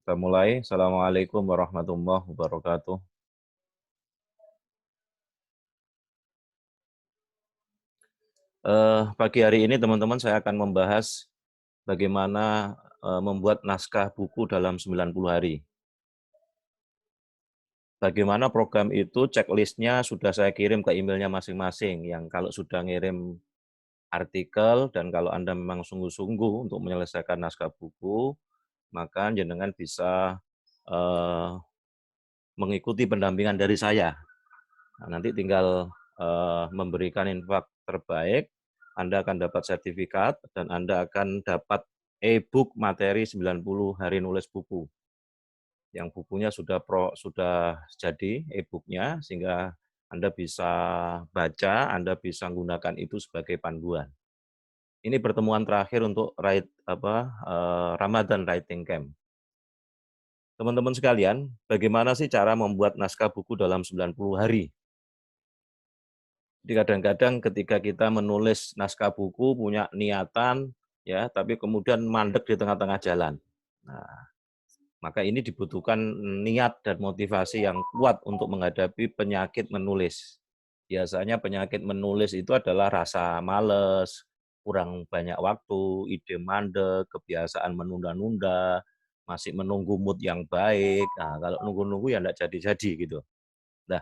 Kita mulai. Assalamualaikum warahmatullahi wabarakatuh. Pagi hari ini teman-teman saya akan membahas bagaimana membuat naskah buku dalam 90 hari. Bagaimana program itu, checklistnya sudah saya kirim ke emailnya masing-masing, yang kalau sudah ngirim artikel dan kalau Anda memang sungguh-sungguh untuk menyelesaikan naskah buku, maka jenengan bisa eh, mengikuti pendampingan dari saya. Nah, nanti tinggal memberikan infak terbaik, Anda akan dapat sertifikat, dan Anda akan dapat e-book materi 90 hari nulis buku. Yang bukunya sudah jadi e-booknya, sehingga Anda bisa baca, Anda bisa menggunakan itu sebagai panduan. Ini pertemuan terakhir untuk Ramadan Writing Camp. Teman-teman sekalian, bagaimana sih cara membuat naskah buku dalam 90 hari? Jadi kadang-kadang ketika kita menulis naskah buku punya niatan ya, tapi kemudian mandek di tengah-tengah jalan. Nah, maka ini dibutuhkan niat dan motivasi yang kuat untuk menghadapi penyakit menulis. Biasanya penyakit menulis itu adalah rasa males, kurang banyak waktu, ide mandek, kebiasaan menunda-nunda, masih menunggu mood yang baik. Nah, kalau nunggu-nunggu ya enggak jadi-jadi gitu. Nah,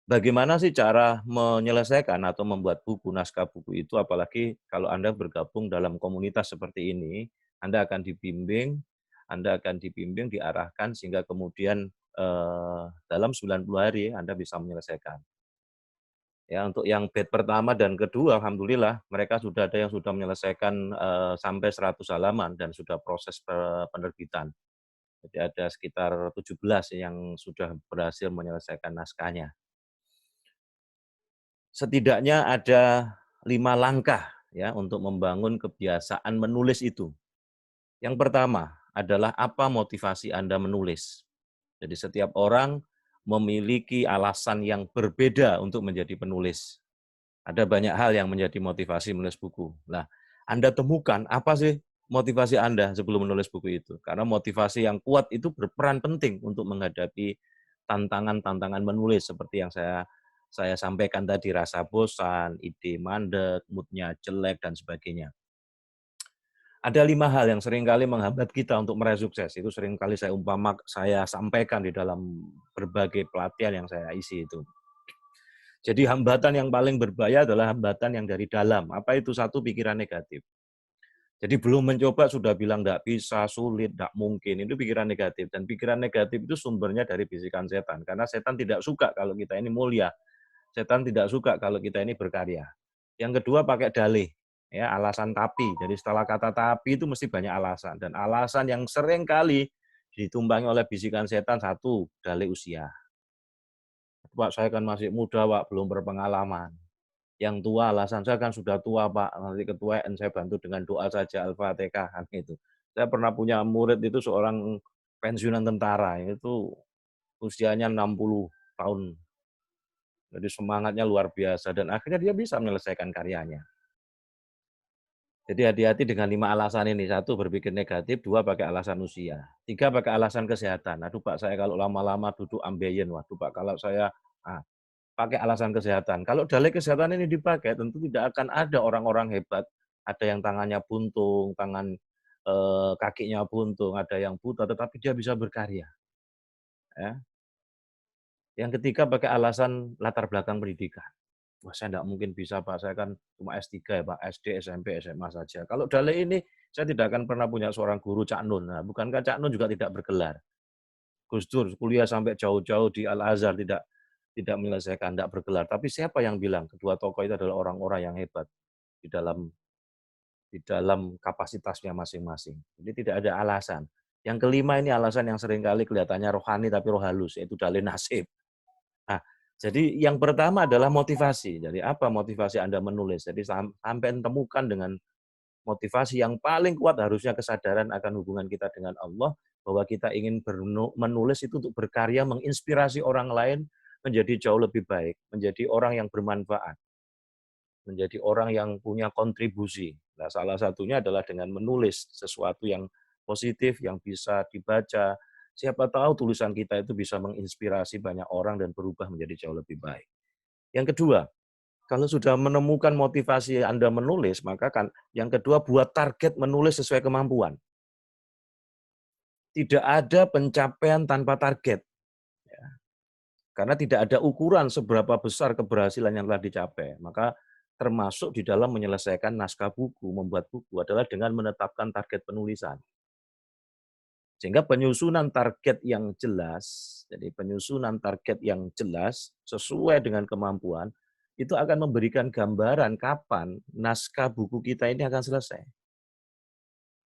bagaimana sih cara menyelesaikan atau membuat buku, naskah buku itu, apalagi kalau Anda bergabung dalam komunitas seperti ini, Anda akan dibimbing, diarahkan, sehingga kemudian dalam 90 hari Anda bisa menyelesaikan. Ya, untuk yang bed pertama dan kedua, alhamdulillah mereka sudah ada yang sudah menyelesaikan sampai 100 halaman dan sudah proses penerbitan. Jadi ada sekitar 17 yang sudah berhasil menyelesaikan naskahnya. Setidaknya ada 5 langkah ya untuk membangun kebiasaan menulis itu. Yang pertama adalah apa motivasi Anda menulis. Jadi setiap orang memiliki alasan yang berbeda untuk menjadi penulis. Ada banyak hal yang menjadi motivasi menulis buku. Nah, Anda temukan apa sih motivasi Anda sebelum menulis buku itu. Karena motivasi yang kuat itu berperan penting untuk menghadapi tantangan-tantangan menulis seperti yang saya sampaikan tadi, rasa bosan, ide mandek, moodnya jelek, dan sebagainya. Ada 5 hal yang seringkali menghambat kita untuk meraih sukses. Itu seringkali saya sampaikan di dalam berbagai pelatihan yang saya isi itu. Jadi hambatan yang paling berbahaya adalah hambatan yang dari dalam. Apa itu? Satu, pikiran negatif. Jadi belum mencoba sudah bilang enggak bisa, sulit, enggak mungkin. Itu pikiran negatif. Dan pikiran negatif itu sumbernya dari bisikan setan. Karena setan tidak suka kalau kita ini mulia. Setan tidak suka kalau kita ini berkarya. Yang kedua, pakai dalih. Ya, alasan tapi. Jadi setelah kata tapi itu mesti banyak alasan. Dan alasan yang sering kali ditumpangi oleh bisikan setan, satu, dalih usia. Pak, saya kan masih muda, Pak, belum berpengalaman. Yang tua, alasan saya kan sudah tua, Pak, nanti ketuaan saya bantu dengan doa saja, Al-Fatihah, kan gitu. Saya pernah punya murid itu seorang pensiunan tentara, itu usianya 60 tahun. Jadi semangatnya luar biasa, dan akhirnya dia bisa menyelesaikan karyanya. Jadi hati-hati dengan 5 alasan ini. Satu, berpikir negatif. Dua, pakai alasan usia. Tiga, pakai alasan kesehatan. Aduh Pak, saya kalau lama-lama duduk ambeien. Waduh Pak, kalau saya pakai alasan kesehatan. Kalau dalih kesehatan ini dipakai, tentu tidak akan ada orang-orang hebat. Ada yang tangannya buntung, kakinya buntung, ada yang buta, tetapi dia bisa berkarya. Ya. Yang ketiga, pakai alasan latar belakang pendidikan. Wah, saya tidak mungkin bisa, Pak. Saya kan cuma S3 ya, Pak. SD, SMP, SMA saja. Kalau dalih ini, saya tidak akan pernah punya seorang guru Cak Nun. Nah, bukankah Cak Nun juga tidak bergelar? Gus Dur kuliah sampai jauh-jauh di Al-Azhar tidak menyelesaikan, tidak bergelar. Tapi siapa yang bilang kedua tokoh itu adalah orang-orang yang hebat di dalam kapasitasnya masing-masing. Jadi tidak ada alasan. Yang kelima ini alasan yang seringkali kelihatannya rohani tapi roh halus, yaitu dalih nasib. Nah, jadi yang pertama adalah motivasi. Jadi apa motivasi Anda menulis? Jadi sampai temukan dengan motivasi yang paling kuat, harusnya kesadaran akan hubungan kita dengan Allah, bahwa kita ingin menulis itu untuk berkarya, menginspirasi orang lain menjadi jauh lebih baik, menjadi orang yang bermanfaat, menjadi orang yang punya kontribusi. Nah, salah satunya adalah dengan menulis sesuatu yang positif yang bisa dibaca. Siapa tahu tulisan kita itu bisa menginspirasi banyak orang dan berubah menjadi jauh lebih baik. Yang kedua, kalau sudah menemukan motivasi Anda menulis, maka kan yang kedua buat target menulis sesuai kemampuan. Tidak ada pencapaian tanpa target. Karena tidak ada ukuran seberapa besar keberhasilan yang telah dicapai. Maka termasuk di dalam menyelesaikan naskah buku, membuat buku adalah dengan menetapkan target penulisan. Sehingga penyusunan target yang jelas, jadi penyusunan target yang jelas sesuai dengan kemampuan, itu akan memberikan gambaran kapan naskah buku kita ini akan selesai.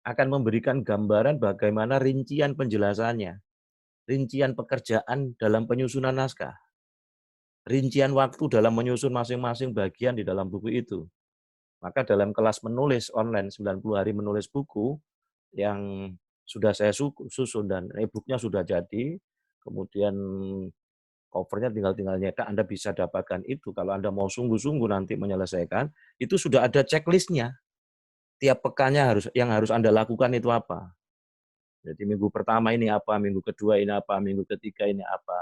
Akan memberikan gambaran bagaimana rincian penjelasannya, rincian pekerjaan dalam penyusunan naskah, rincian waktu dalam menyusun masing-masing bagian di dalam buku itu. Maka dalam kelas menulis online 90 hari menulis buku yang sudah saya susun dan e-book-nya sudah jadi, kemudian cover-nya tinggal nyetak, Anda bisa dapatkan itu. Kalau Anda mau sungguh-sungguh nanti menyelesaikan, itu sudah ada checklist-nya. Tiap pekannya yang harus Anda lakukan itu apa. Jadi minggu pertama ini apa, minggu kedua ini apa, minggu ketiga ini apa.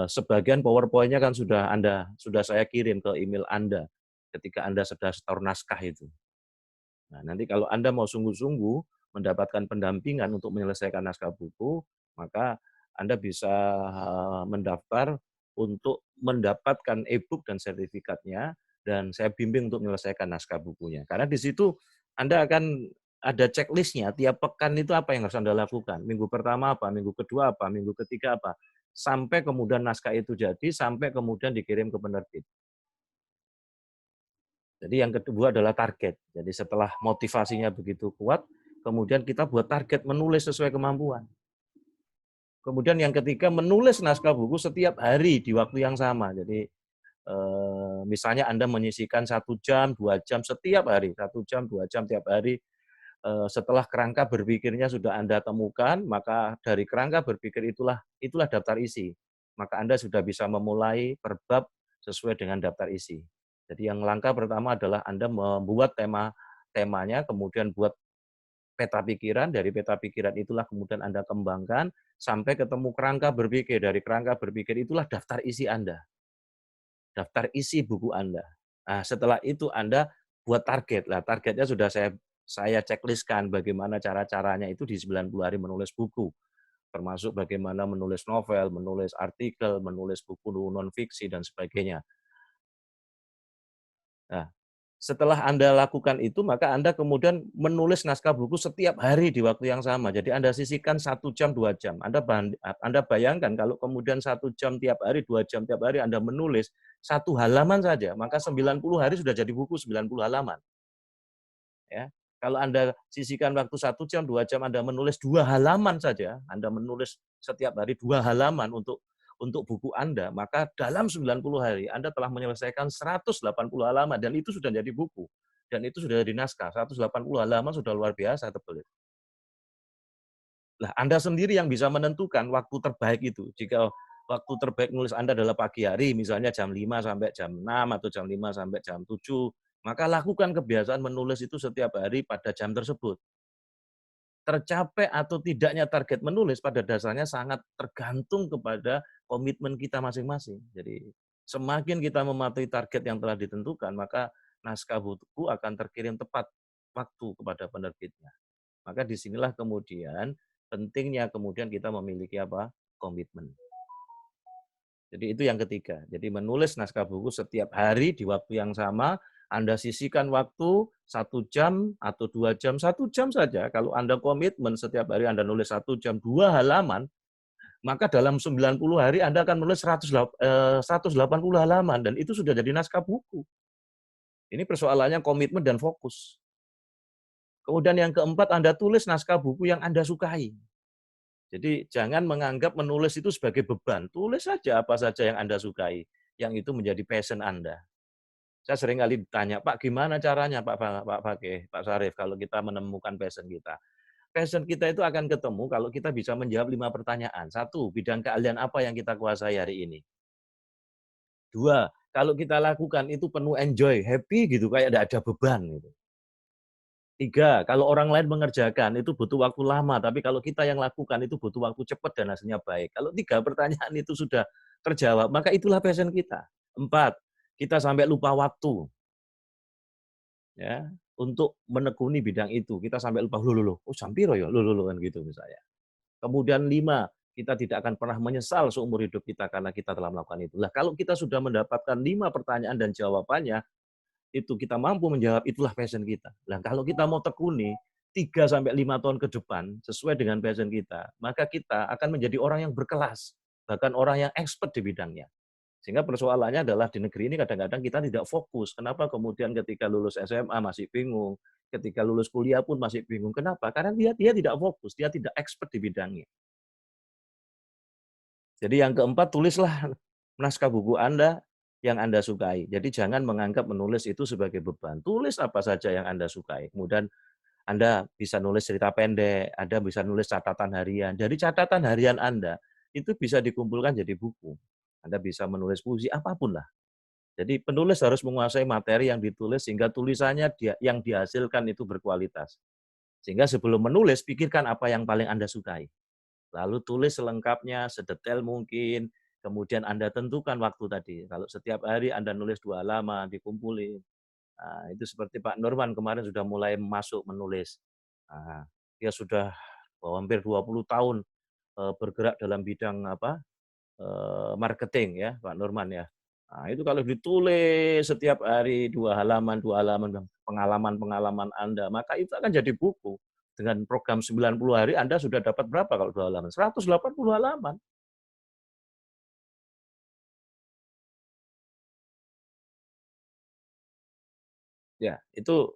Sebagian PowerPoint-nya kan sudah saya kirim ke email Anda ketika Anda sudah setor naskah itu. Nah, nanti kalau Anda mau sungguh-sungguh mendapatkan pendampingan untuk menyelesaikan naskah buku, maka Anda bisa mendaftar untuk mendapatkan e-book dan sertifikatnya, dan saya bimbing untuk menyelesaikan naskah bukunya. Karena di situ Anda akan ada checklist-nya, tiap pekan itu apa yang harus Anda lakukan. Minggu pertama apa, minggu kedua apa, minggu ketiga apa. Sampai kemudian naskah itu jadi, sampai kemudian dikirim ke penerbit. Jadi yang kedua adalah target. Jadi setelah motivasinya begitu kuat, kemudian kita buat target menulis sesuai kemampuan. Kemudian yang ketiga, menulis naskah buku setiap hari di waktu yang sama. Jadi misalnya Anda menyisihkan 1 jam, 2 jam setiap hari, 1 jam, 2 jam tiap hari. Setelah kerangka berpikirnya sudah Anda temukan, maka dari kerangka berpikir itulah daftar isi. Maka Anda sudah bisa memulai per bab sesuai dengan daftar isi. Jadi yang langkah pertama adalah Anda membuat temanya, kemudian buat peta pikiran, dari peta pikiran itulah kemudian Anda kembangkan sampai ketemu kerangka berpikir. Dari kerangka berpikir itulah daftar isi Anda, daftar isi buku Anda. Nah, setelah itu Anda buat target. Lah, targetnya sudah saya checklist-kan bagaimana cara-caranya itu di 90 hari menulis buku. Termasuk bagaimana menulis novel, menulis artikel, menulis buku non-fiksi, dan sebagainya. Nah, setelah Anda lakukan itu, maka Anda kemudian menulis naskah buku setiap hari di waktu yang sama. Jadi Anda sisihkan 1 jam, 2 jam. Anda bayangkan kalau kemudian 1 jam tiap hari, 2 jam tiap hari Anda menulis 1 halaman saja, maka 90 hari sudah jadi buku 90 halaman. Ya. Kalau Anda sisihkan waktu 1 jam, 2 jam Anda menulis 2 halaman saja, Anda menulis setiap hari 2 halaman untuk buku Anda, maka dalam 90 hari Anda telah menyelesaikan 180 halaman dan itu sudah jadi buku. Dan itu sudah jadi naskah. 180 halaman sudah luar biasa tebel. Lah Anda sendiri yang bisa menentukan waktu terbaik itu. Jika waktu terbaik nulis Anda adalah pagi hari, misalnya jam 5 sampai jam 6 atau jam 5 sampai jam 7, maka lakukan kebiasaan menulis itu setiap hari pada jam tersebut. Tercapai atau tidaknya target menulis pada dasarnya sangat tergantung kepada komitmen kita masing-masing. Jadi semakin kita mematuhi target yang telah ditentukan, maka naskah buku akan terkirim tepat waktu kepada penerbitnya. Maka disinilah kemudian pentingnya kemudian kita memiliki apa? Komitmen. Jadi itu yang ketiga. Jadi menulis naskah buku setiap hari di waktu yang sama, Anda sisihkan waktu 1 jam atau 2 jam, 1 jam saja. Kalau Anda komitmen setiap hari Anda nulis 1 jam, 2 halaman, maka dalam 90 hari Anda akan menulis 180 halaman, dan itu sudah jadi naskah buku. Ini persoalannya komitmen dan fokus. Kemudian yang keempat, Anda tulis naskah buku yang Anda sukai. Jadi jangan menganggap menulis itu sebagai beban. Tulis saja apa saja yang Anda sukai, yang itu menjadi passion Anda. Saya sering kali ditanya, Pak gimana caranya Pak Fakih, Pak Sarif, kalau kita menemukan passion kita. Passion kita itu akan ketemu kalau kita bisa menjawab 5 pertanyaan. 1, bidang keahlian apa yang kita kuasai hari ini. 2, kalau kita lakukan itu penuh enjoy, happy gitu, kayak tidak ada beban. Gitu. 3, kalau orang lain mengerjakan itu butuh waktu lama, tapi kalau kita yang lakukan itu butuh waktu cepat dan hasilnya baik. Kalau 3 pertanyaan itu sudah terjawab, maka itulah passion kita. 4, kita sampai lupa waktu, ya, untuk menekuni bidang itu. Kita sampai lupa, "Loh loh loh, oh jam piro ya? Loh loh loh," kan gitu misalnya. Kemudian 5, kita tidak akan pernah menyesal seumur hidup kita karena kita telah melakukan itu. Lah kalau kita sudah mendapatkan 5 pertanyaan dan jawabannya, itu kita mampu menjawab, itulah passion kita. Nah, kalau kita mau tekuni 3 sampai 5 tahun ke depan sesuai dengan passion kita, maka kita akan menjadi orang yang berkelas, bahkan orang yang expert di bidangnya. Sehingga persoalannya adalah di negeri ini kadang-kadang kita tidak fokus. Kenapa kemudian ketika lulus SMA masih bingung, ketika lulus kuliah pun masih bingung. Kenapa? Karena dia tidak fokus, dia tidak expert di bidangnya. Jadi yang keempat, tulislah naskah buku Anda yang Anda sukai. Jadi jangan menganggap menulis itu sebagai beban. Tulis apa saja yang Anda sukai. Kemudian Anda bisa nulis cerita pendek, Anda bisa nulis catatan harian. Dari catatan harian Anda, itu bisa dikumpulkan jadi buku. Anda bisa menulis puisi, apapun lah. Jadi penulis harus menguasai materi yang ditulis sehingga tulisannya yang dihasilkan itu berkualitas. Sehingga sebelum menulis, pikirkan apa yang paling Anda sukai. Lalu tulis selengkapnya, sedetail mungkin, kemudian Anda tentukan waktu tadi. Kalau setiap hari Anda nulis 2 halaman, dikumpulin. Nah, itu seperti Pak Nurman kemarin sudah mulai masuk menulis. Nah, dia sudah hampir 20 tahun bergerak dalam bidang marketing ya, Pak Nurman ya. Nah, itu kalau ditulis setiap hari 2 halaman pengalaman-pengalaman Anda, maka itu akan jadi buku. Dengan program 90 hari Anda sudah dapat berapa kalau 2 halaman? 180 halaman. Ya, itu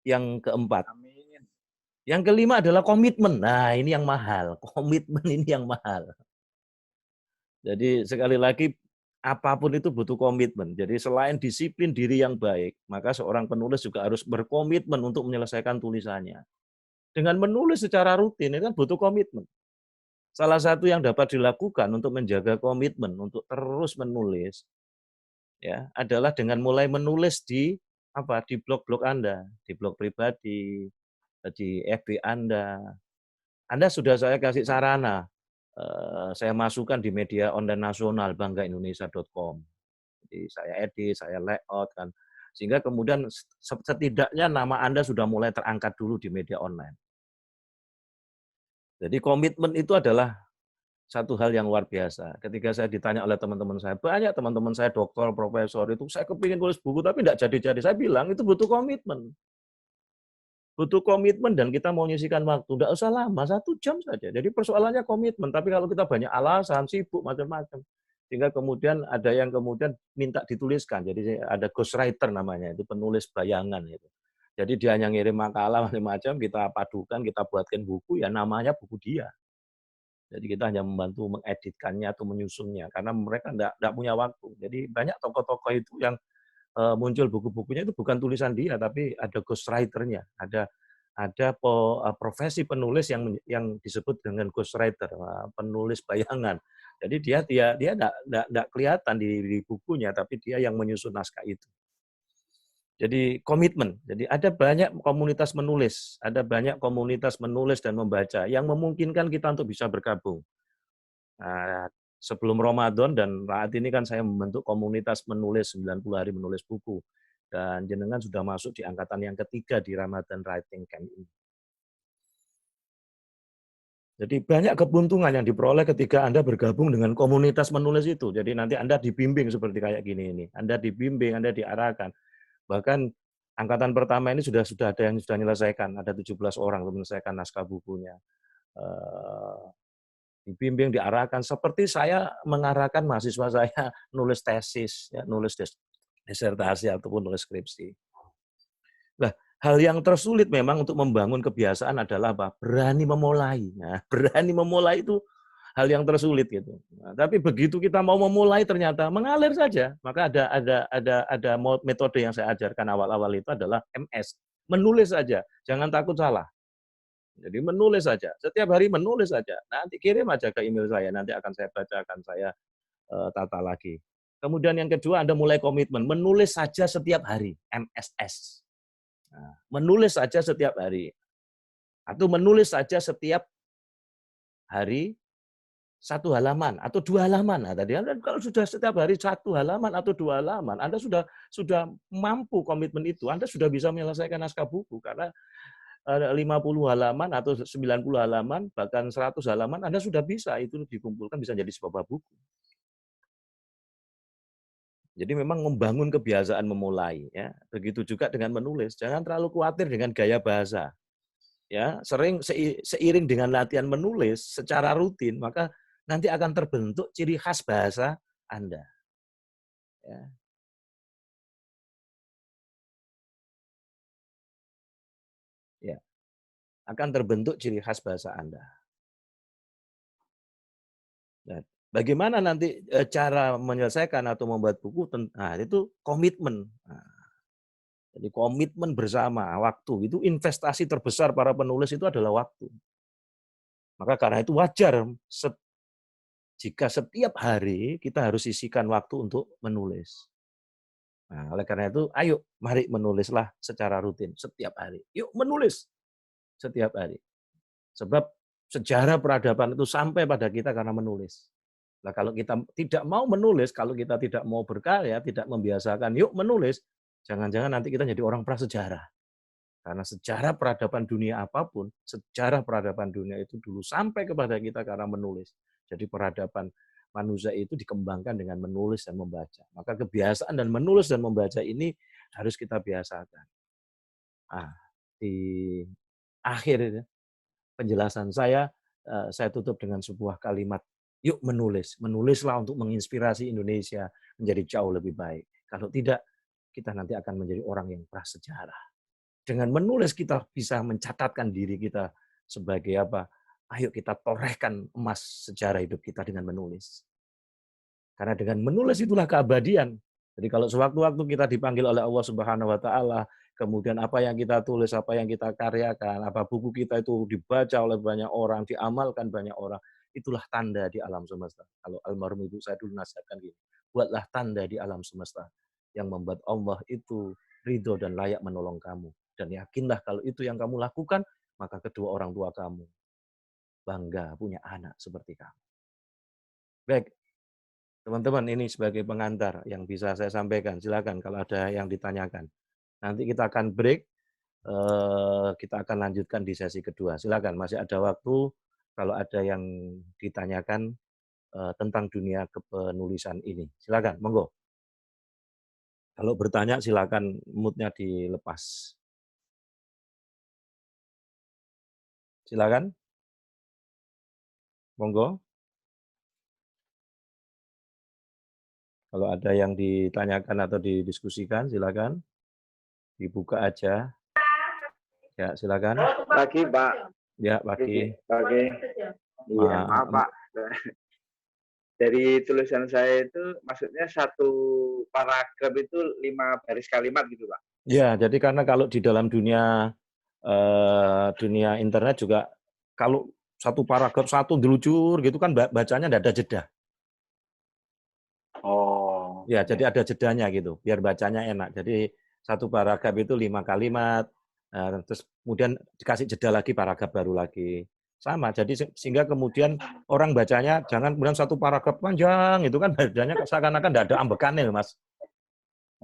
yang keempat. Amin. Yang kelima adalah komitmen. Nah, ini yang mahal. Komitmen ini yang mahal. Jadi sekali lagi apapun itu butuh komitmen. Jadi selain disiplin diri yang baik, maka seorang penulis juga harus berkomitmen untuk menyelesaikan tulisannya. Dengan menulis secara rutin itu kan butuh komitmen. Salah satu yang dapat dilakukan untuk menjaga komitmen untuk terus menulis ya adalah dengan mulai menulis di blog-blog Anda, di blog pribadi, di FB Anda. Anda sudah saya kasih sarana, saya masukkan di media online nasional banggaindonesia.com. Jadi saya edit, saya layout kan. Sehingga kemudian setidaknya nama Anda sudah mulai terangkat dulu di media online. Jadi komitmen itu adalah satu hal yang luar biasa. Ketika saya ditanya oleh teman-teman saya, banyak teman-teman saya dokter, profesor itu, saya kepingin tulis buku tapi tidak jadi-jadi. Saya bilang itu butuh komitmen. Butuh komitmen dan kita mau nyisikan waktu. Tidak usah lama, 1 jam saja. Jadi persoalannya komitmen. Tapi kalau kita banyak alasan, sibuk, macam-macam. Sehingga kemudian ada yang kemudian minta dituliskan. Jadi ada ghostwriter namanya, itu penulis bayangan. Gitu. Jadi dia hanya ngirim makalah macam-macam, kita padukan, kita buatkan buku, ya namanya buku dia. Jadi kita hanya membantu mengeditkannya atau menyusunnya, karena mereka enggak punya waktu. Jadi banyak tokoh-tokoh itu yang muncul buku-bukunya itu bukan tulisan dia, tapi ada ghostwriter-nya, ada profesi penulis yang disebut dengan ghostwriter, penulis bayangan. Jadi dia enggak kelihatan di bukunya, tapi dia yang menyusun naskah itu. Jadi komitmen. Jadi ada banyak komunitas menulis, ada banyak komunitas menulis dan membaca yang memungkinkan kita untuk bisa bergabung. Nah, sebelum Ramadan dan saat ini kan saya membentuk komunitas menulis 90 hari menulis buku. Dan jenengan sudah masuk di angkatan yang ketiga di Ramadan Writing Camp ini. Jadi banyak keuntungan yang diperoleh ketika Anda bergabung dengan komunitas menulis itu. Jadi nanti Anda dibimbing seperti kayak gini ini. Anda dibimbing, Anda diarahkan. Bahkan angkatan pertama ini sudah ada yang sudah menyelesaikan, ada 17 orang menyelesaikan naskah bukunya. Dibimbing, diarahkan seperti saya mengarahkan mahasiswa saya nulis tesis, ya, nulis disertasi ataupun nulis skripsi. Nah, hal yang tersulit memang untuk membangun kebiasaan adalah apa? Berani memulai. Nah, berani memulai itu hal yang tersulit gitu. Nah, tapi begitu kita mau memulai ternyata mengalir saja. Maka ada metode yang saya ajarkan awal-awal itu adalah MS, menulis saja, jangan takut salah. Jadi menulis saja, setiap hari menulis saja. Nanti kirim aja ke email saya, nanti akan saya baca, akan saya tata lagi. Kemudian yang kedua, Anda mulai komitmen, menulis saja setiap hari, MSS. Nah, menulis saja setiap hari. Atau menulis saja setiap hari 1 halaman atau 2 halaman. Nah, tadi Anda kalau sudah setiap hari 1 halaman atau 2 halaman, Anda sudah mampu komitmen itu. Anda sudah bisa menyelesaikan naskah buku karena 50 halaman atau 90 halaman, bahkan 100 halaman, Anda sudah bisa itu dikumpulkan bisa jadi sebuah buku. Jadi memang membangun kebiasaan memulai, ya. Begitu juga dengan menulis. Jangan terlalu khawatir dengan gaya bahasa. Ya, sering seiring dengan latihan menulis secara rutin, maka nanti akan terbentuk ciri khas bahasa Anda. Ya, ya, akan terbentuk ciri khas bahasa Anda. Nah, bagaimana nanti cara menyelesaikan atau membuat buku? Nah, itu komitmen. Nah, jadi komitmen bersama, waktu itu investasi terbesar para penulis itu adalah waktu. Maka karena itu wajar jika setiap hari kita harus sisihkan waktu untuk menulis. Nah, oleh karena itu, ayo mari menulislah secara rutin setiap hari. Yuk menulis setiap hari. Sebab sejarah peradaban itu sampai pada kita karena menulis. Nah, kalau kita tidak mau menulis, kalau kita tidak mau berkarya, tidak membiasakan yuk menulis, jangan-jangan nanti kita jadi orang prasejarah. Karena sejarah peradaban dunia apapun, sejarah peradaban dunia itu dulu sampai kepada kita karena menulis. Jadi peradaban manusia itu dikembangkan dengan menulis dan membaca. Maka kebiasaan dan menulis dan membaca ini harus kita biasakan. Ah, di akhir penjelasan saya tutup dengan sebuah kalimat, yuk menulis. Menulislah untuk menginspirasi Indonesia menjadi jauh lebih baik. Kalau tidak, kita nanti akan menjadi orang yang prasejarah. Dengan menulis kita bisa mencatatkan diri kita sebagai apa? Ayo kita torehkan emas sejarah hidup kita dengan menulis. Karena dengan menulis itulah keabadian. Jadi kalau sewaktu-waktu kita dipanggil oleh Allah Subhanahu wa taala, kemudian apa yang kita tulis, apa yang kita karyakan, apa buku kita itu dibaca oleh banyak orang, diamalkan banyak orang, itulah tanda di alam semesta. Kalau almarhum ibu saya dulu nasihatkan gini, buatlah tanda di alam semesta yang membuat Allah itu ridho dan layak menolong kamu. Dan yakinlah kalau itu yang kamu lakukan, maka kedua orang tua kamu bangga punya anak seperti kamu. Baik, teman-teman, ini sebagai pengantar yang bisa saya sampaikan. Silakan kalau ada yang ditanyakan. Nanti kita akan break, kita akan lanjutkan di sesi kedua. Silakan, masih ada waktu kalau ada yang ditanyakan tentang dunia kepenulisan ini. Silakan, monggo. Kalau bertanya silakan mood-nya dilepas. Silakan, monggo. Kalau ada yang ditanyakan atau didiskusikan, silakan. Dibuka aja. Ya, silakan. Pagi, Pak. Ya, pagi. Pagi. Iya, maaf, Pak. Dari tulisan saya itu maksudnya satu paragraf itu 5 baris kalimat gitu, Pak. Ya, jadi karena kalau di dalam dunia internet juga kalau satu paragraf satu dilucur gitu kan bacanya tidak ada jeda. Oh. Ya, jadi ada jedanya gitu, biar bacanya enak. Jadi satu paragraf itu 5 kalimat, terus kemudian dikasih jeda lagi paragraf baru lagi. Sama, jadi sehingga kemudian orang bacanya jangan kemudian satu paragraf panjang, itu kan bacanya seakan-akan tidak ada ambekannya, Mas.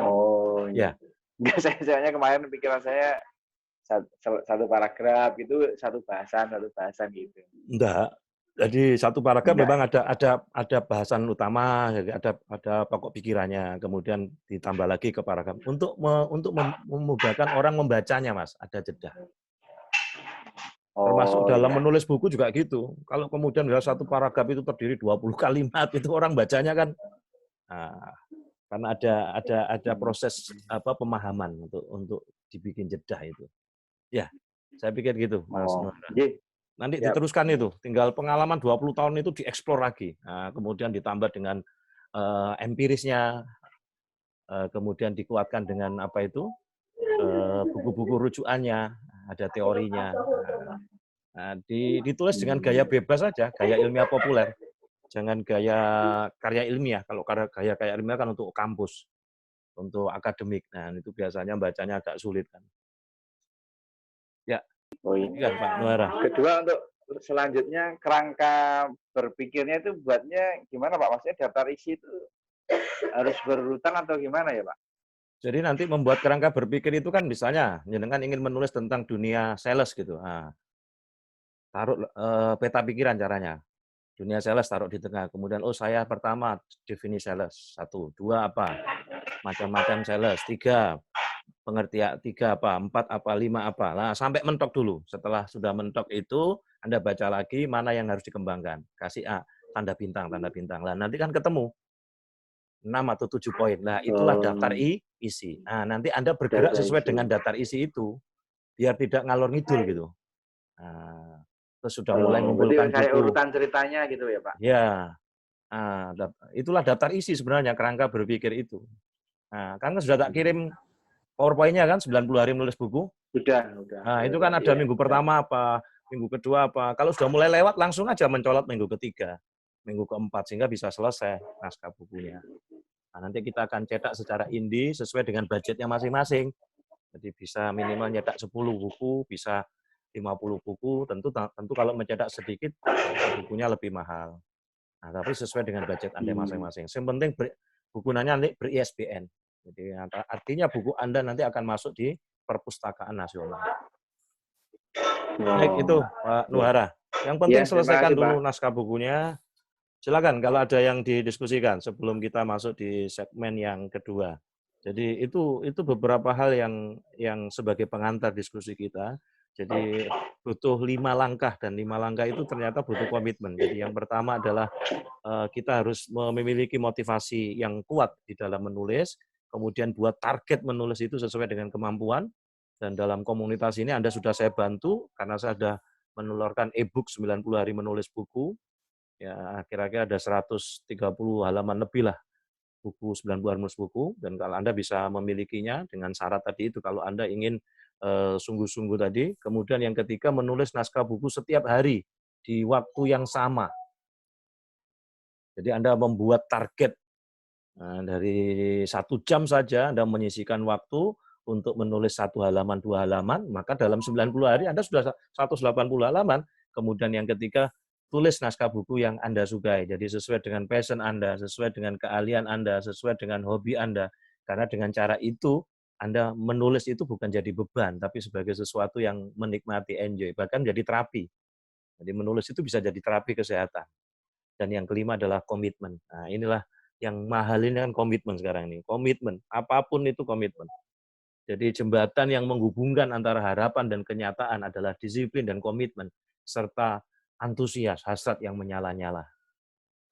Oh, Ya. Enggak, soalnya kemarin pikiran saya satu paragraf gitu, satu bahasan gitu. Enggak. Jadi satu paragraf memang ada bahasan utama, jadi ada pokok pikirannya, kemudian ditambah lagi ke paragraf untuk memudahkan orang membacanya, Mas, ada jeda. Termasuk Oh, dalam iya. menulis buku juga gitu. Kalau kemudian satu paragraf itu terdiri 20 kalimat, itu orang bacanya kan karena ada proses pemahaman untuk dibikin jeda itu. Ya, saya pikir gitu, Mas Nur. Nanti diteruskan itu, tinggal pengalaman 20 tahun itu dieksplor lagi. Nah, kemudian ditambah dengan empirisnya, kemudian dikuatkan dengan buku-buku rujukannya, ada teorinya. Nah, ditulis dengan gaya bebas saja, gaya ilmiah populer. Jangan gaya karya ilmiah. Kalau gaya ilmiah kan untuk kampus, untuk akademik. Nah, itu biasanya bacanya agak sulit kan. Oh ini. Silakan Pak Nuara. Kedua untuk selanjutnya kerangka berpikirnya itu buatnya gimana Pak? Maksudnya daftar isi itu harus berurutan atau gimana ya Pak? Jadi nanti membuat kerangka berpikir itu kan misalnya jenengan ingin menulis tentang dunia sales gitu. Nah, taruh peta pikiran caranya. Dunia sales taruh di tengah. Kemudian saya pertama definisi sales. 1, 2 apa? Macam-macam sales. 3 pengertian, 3 apa? 4 apa? 5 apa? Nah, sampai mentok dulu. Setelah sudah mentok itu Anda baca lagi mana yang harus dikembangkan. Kasih tanda bintang, tanda bintang. Lah nanti kan ketemu 6 atau 7 poin. Nah, itulah daftar isi. Nah, nanti Anda bergerak Daftar sesuai isi. dengan daftar isi itu, biar tidak ngalor ngidul gitu. Nah, terus sudah mulai mengumpulkan Berarti kayak buku. urutan ceritanya gitu ya Pak? Ya, itulah daftar isi sebenarnya, kerangka berpikir itu. Nah, kan sudah tak kirim PowerPoint-nya kan, 90 hari menulis buku. Udah. Nah, itu kan ada minggu pertama apa, minggu kedua apa. Kalau sudah mulai lewat, langsung aja mencolot minggu ketiga, minggu keempat, sehingga bisa selesai naskah bukunya. Nah, nanti kita akan cetak secara indie sesuai dengan budgetnya masing-masing. Jadi bisa minimal nyetak 10 buku, bisa 50 buku. Tentu kalau mencetak sedikit, bukunya lebih mahal. Nah, tapi sesuai dengan budget Anda masing-masing. Yang penting buku nanti ber-ISBN. Jadi artinya buku Anda nanti akan masuk di Perpustakaan Nasional. Baik, itu Pak Nuhara. Yang penting selesaikan dulu naskah bukunya. Silakan kalau ada yang didiskusikan sebelum kita masuk di segmen yang kedua. Jadi itu beberapa hal yang sebagai pengantar diskusi kita. Jadi butuh 5 langkah dan 5 langkah itu ternyata butuh komitmen. Jadi yang pertama adalah kita harus memiliki motivasi yang kuat di dalam menulis, kemudian buat target menulis itu sesuai dengan kemampuan, dan dalam komunitas ini Anda sudah saya bantu karena saya sudah menelurkan e-book 90 hari menulis buku. Ya, kira-kira ada 130 halaman lebih lah buku 90 hari menulis buku, dan kalau Anda bisa memilikinya dengan syarat tadi itu, kalau Anda ingin sungguh-sungguh tadi. Kemudian yang ketiga, menulis naskah buku setiap hari di waktu yang sama. Jadi Anda membuat target dari 1 jam saja Anda menyisihkan waktu untuk menulis 1 halaman, 2 halaman, maka dalam 90 hari Anda sudah 180 halaman. Kemudian yang ketiga, tulis naskah buku yang Anda sukai. Jadi sesuai dengan passion Anda, sesuai dengan keahlian Anda, sesuai dengan hobi Anda. Karena dengan cara itu, Anda menulis itu bukan jadi beban, tapi sebagai sesuatu yang menikmati, enjoy, bahkan jadi terapi. Jadi menulis itu bisa jadi terapi kesehatan. Dan yang kelima adalah komitmen. Nah, inilah yang mahal ini kan komitmen sekarang ini. Komitmen, apapun itu komitmen. Jadi jembatan yang menghubungkan antara harapan dan kenyataan adalah disiplin dan komitmen, serta antusias, hasrat yang menyala-nyala.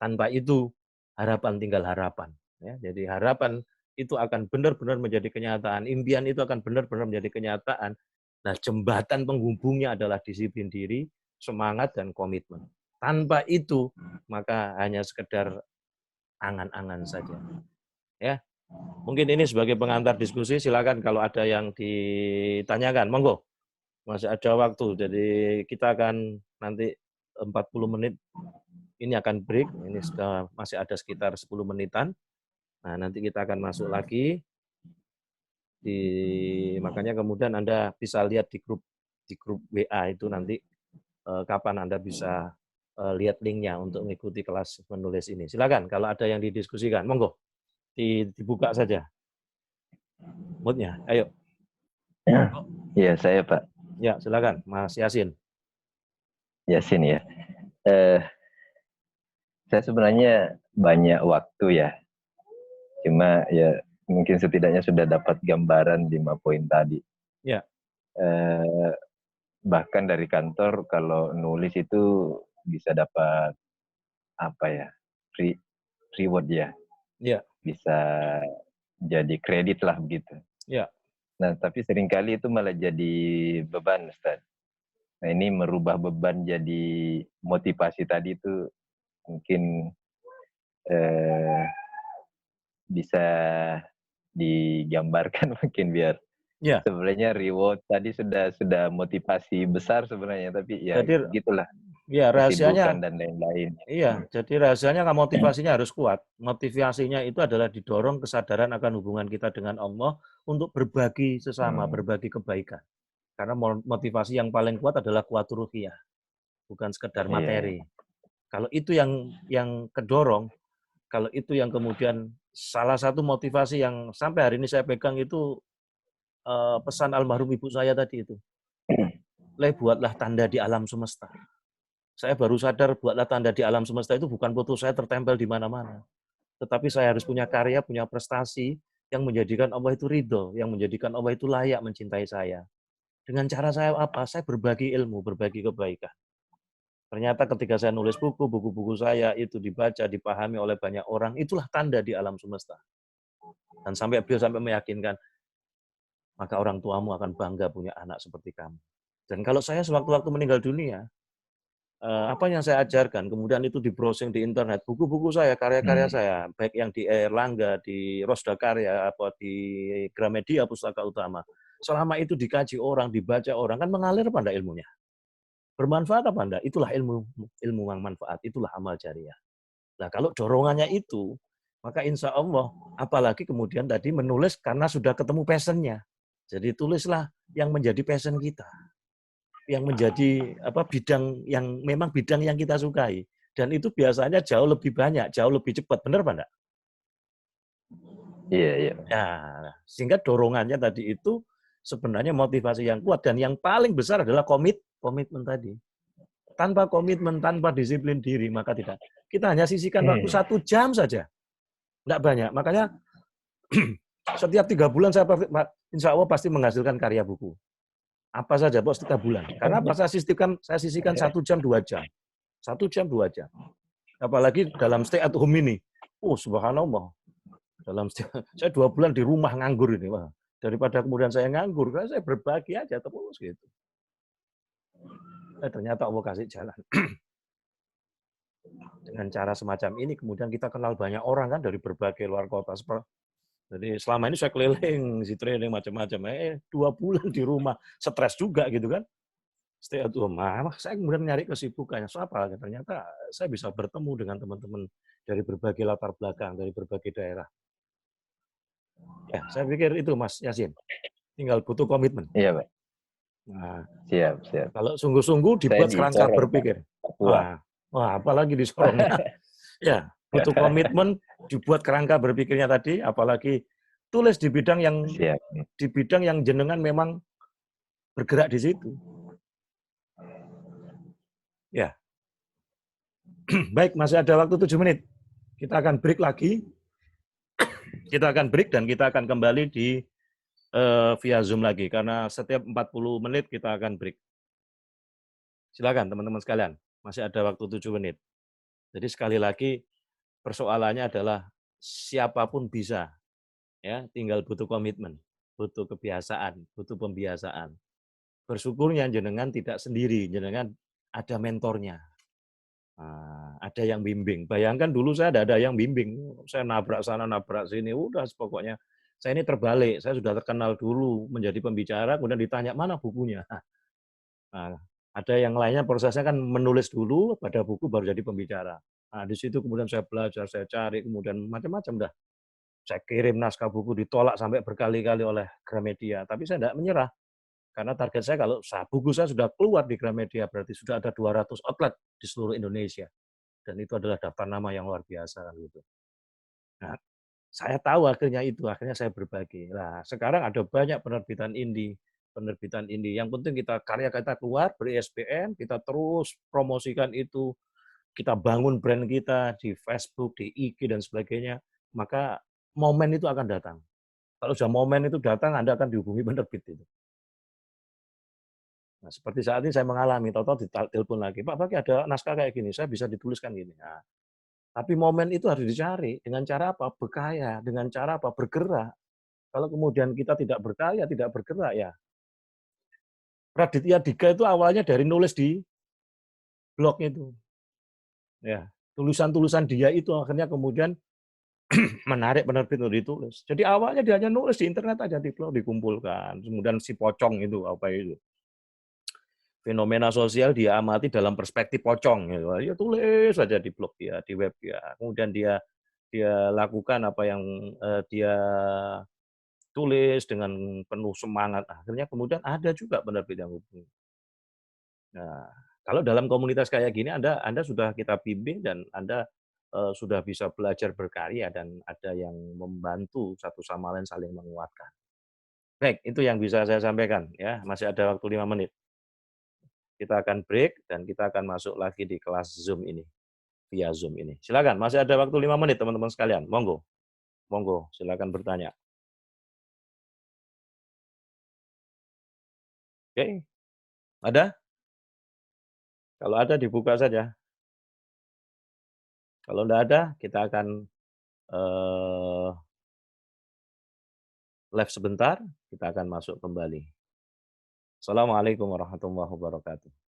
Tanpa itu, harapan tinggal harapan. Ya, jadi harapan itu akan benar-benar menjadi kenyataan, impian itu akan benar-benar menjadi kenyataan. Nah, jembatan penghubungnya adalah disiplin diri, semangat, dan komitmen. Tanpa itu, maka hanya sekedar angan-angan saja. Ya, mungkin ini sebagai pengantar diskusi. Silakan kalau ada yang ditanyakan, monggo. Masih ada waktu. Jadi kita akan nanti 40 menit ini akan break. Ini sudah masih ada sekitar 10 menitan. Nah, nanti kita akan masuk lagi. Makanya kemudian Anda bisa lihat di grup WA itu nanti kapan Anda bisa lihat linknya untuk mengikuti kelas menulis ini. Silakan kalau ada yang didiskusikan, monggo dibuka saja. Moodnya, ayo. Ya, saya Pak. Ya, silakan, Mas Yasin. Yasin ya. Saya sebenarnya banyak waktu ya. Cuma ya mungkin setidaknya sudah dapat gambaran 5 poin tadi. Ya. Bahkan dari kantor kalau nulis itu bisa dapat apa ya, reward ya. Ya. Bisa jadi kredit lah begitu. Ya. Nah, tapi seringkali itu malah jadi beban, Ustaz. Nah, ini merubah beban jadi motivasi tadi itu mungkin bisa digambarkan mungkin biar sebenarnya reward tadi sudah motivasi besar sebenarnya, tapi ya jadi, gitulah. Ya, rahasianya dan lain-lain. Iya, jadi rahasianya motivasinya harus kuat. Motivasinya itu adalah didorong kesadaran akan hubungan kita dengan Allah untuk berbagi sesama, berbagi kebaikan. Karena motivasi yang paling kuat adalah kuat ruhiyah, bukan sekedar materi. Kalau itu yang kedorong, kalau itu yang kemudian salah satu motivasi yang sampai hari ini saya pegang itu pesan almarhum ibu saya tadi itu. Buatlah tanda di alam semesta. Saya baru sadar buatlah tanda di alam semesta itu bukan foto saya tertempel di mana-mana. Tetapi saya harus punya karya, punya prestasi yang menjadikan Allah itu ridho, yang menjadikan Allah itu layak mencintai saya. Dengan cara saya apa? Saya berbagi ilmu, berbagi kebaikan. Ternyata ketika saya nulis buku-buku saya itu dibaca, dipahami oleh banyak orang, itulah tanda di alam semesta. Dan beliau sampai meyakinkan, maka orang tuamu akan bangga punya anak seperti kamu. Dan kalau saya sewaktu-waktu meninggal dunia, apa yang saya ajarkan, kemudian itu di browsing di internet, buku-buku saya, karya-karya saya, baik yang di Erlangga, di Rosda Karya, apa di Gramedia Pustaka Utama, selama itu dikaji orang, dibaca orang, kan mengalir apa enggak ilmunya? Bermanfaat apa enggak? Itulah ilmu yang manfaat, itulah amal jariah. Nah, kalau dorongannya itu, maka insya Allah, apalagi kemudian tadi menulis karena sudah ketemu passion-nya. Jadi tulislah yang menjadi passion kita, yang menjadi bidang yang memang bidang yang kita sukai. Dan itu biasanya jauh lebih banyak, jauh lebih cepat. Benar, Pak? Enggak? Iya. Nah, sehingga dorongannya tadi itu sebenarnya motivasi yang kuat. Dan yang paling besar adalah komitmen tadi. Tanpa komitmen, tanpa disiplin diri, maka tidak. Kita hanya sisihkan waktu 1 jam saja. Tidak banyak. Makanya setiap 3 bulan saya insya Allah pasti menghasilkan karya buku. Apa saja, bos, setiap bulan. Karena apa? Saya sisihkan 1 jam, 2 jam. 1 jam, 2 jam. Apalagi dalam stay at home ini. Subhanallah. Saya 2 bulan di rumah nganggur ini. Wah, daripada kemudian saya nganggur, saya berbagi aja terus gitu. Ternyata Allah kasih jalan. Dengan cara semacam ini kemudian kita kenal banyak orang kan dari berbagai luar kota. Jadi selama ini saya keliling, training macam-macam. 2 bulan di rumah, stres juga gitu kan. Stay at home. Saya kemudian nyari kesibukannya. So apa? Ternyata saya bisa bertemu dengan teman-teman dari berbagai latar belakang, dari berbagai daerah. Ya, saya pikir itu Mas Yasin. Tinggal butuh komitmen. Iya, Pak. Nah, siap. kalau sungguh-sungguh dibuat kerangka berpikir. Wah, apalagi di Sorongnya. Ya, butuh komitmen, dibuat kerangka berpikirnya tadi, apalagi tulis di bidang yang jenengan memang bergerak di situ. Ya. Baik, masih ada waktu 7 menit. Kita akan break lagi. Kita akan break dan kita akan kembali di via Zoom lagi karena setiap 40 menit kita akan break. Silakan teman-teman sekalian, masih ada waktu 7 menit. Jadi sekali lagi persoalannya adalah siapapun bisa, ya, tinggal butuh komitmen, butuh kebiasaan, butuh pembiasaan. Bersyukurnya jenengan tidak sendiri, jenengan ada mentornya, ada yang bimbing. Bayangkan dulu saya tidak ada yang bimbing, saya nabrak sana nabrak sini, udah pokoknya saya ini terbalik, saya sudah terkenal dulu menjadi pembicara, kemudian ditanya mana bukunya. Nah, ada yang lainnya prosesnya kan menulis dulu pada buku baru jadi pembicara. Nah, di situ kemudian saya belajar, saya cari, kemudian macam-macam dah. Saya kirim naskah buku ditolak sampai berkali-kali oleh Gramedia, tapi saya tidak menyerah. Karena target saya kalau buku saya sudah keluar di Gramedia berarti sudah ada 200 outlet di seluruh Indonesia. Dan itu adalah daftar nama yang luar biasa kan gitu. Nah, saya tahu akhirnya saya berbagi. Nah, sekarang ada banyak penerbitan indie. Yang penting karya kita keluar, ber-ISBN, kita terus promosikan itu, kita bangun brand kita di Facebook, di IG, dan sebagainya, maka momen itu akan datang. Kalau sudah momen itu datang, Anda akan dihubungi penerbit itu. Nah, seperti saat ini saya mengalami, tahu-tahu ditelepon lagi, Pak, ada naskah kayak gini, saya bisa dituliskan gini. Nah, tapi momen itu harus dicari. Dengan cara apa? Berkarya. Dengan cara apa? Bergerak. Kalau kemudian kita tidak berkarya, tidak bergerak, ya. Raditya Dika itu awalnya dari nulis di blog itu. Ya, tulisan-tulisan dia itu akhirnya kemudian menarik penerbit untuk ditulis. Jadi awalnya dia hanya nulis di internet aja, di blog dikumpulkan. Kemudian si pocong itu, apa itu? Fenomena sosial dia amati dalam perspektif pocong. Gitu. Dia tulis saja di blog dia, di web dia. Kemudian dia lakukan apa yang dia tulis dengan penuh semangat. Akhirnya kemudian ada juga penerbit yang hubungi. Nah, kalau dalam komunitas kayak gini Anda sudah kita bimbing dan Anda sudah bisa belajar berkarya dan ada yang membantu satu sama lain saling menguatkan. Baik, itu yang bisa saya sampaikan ya. Masih ada waktu 5 menit. Kita akan break dan kita akan masuk lagi di kelas Zoom ini, via Zoom ini. Silakan, masih ada waktu 5 menit teman-teman sekalian. Monggo. Monggo, silakan bertanya. Oke, ada? Kalau ada dibuka saja. Kalau tidak ada, kita akan live sebentar, kita akan masuk kembali. Assalamualaikum warahmatullahi wabarakatuh.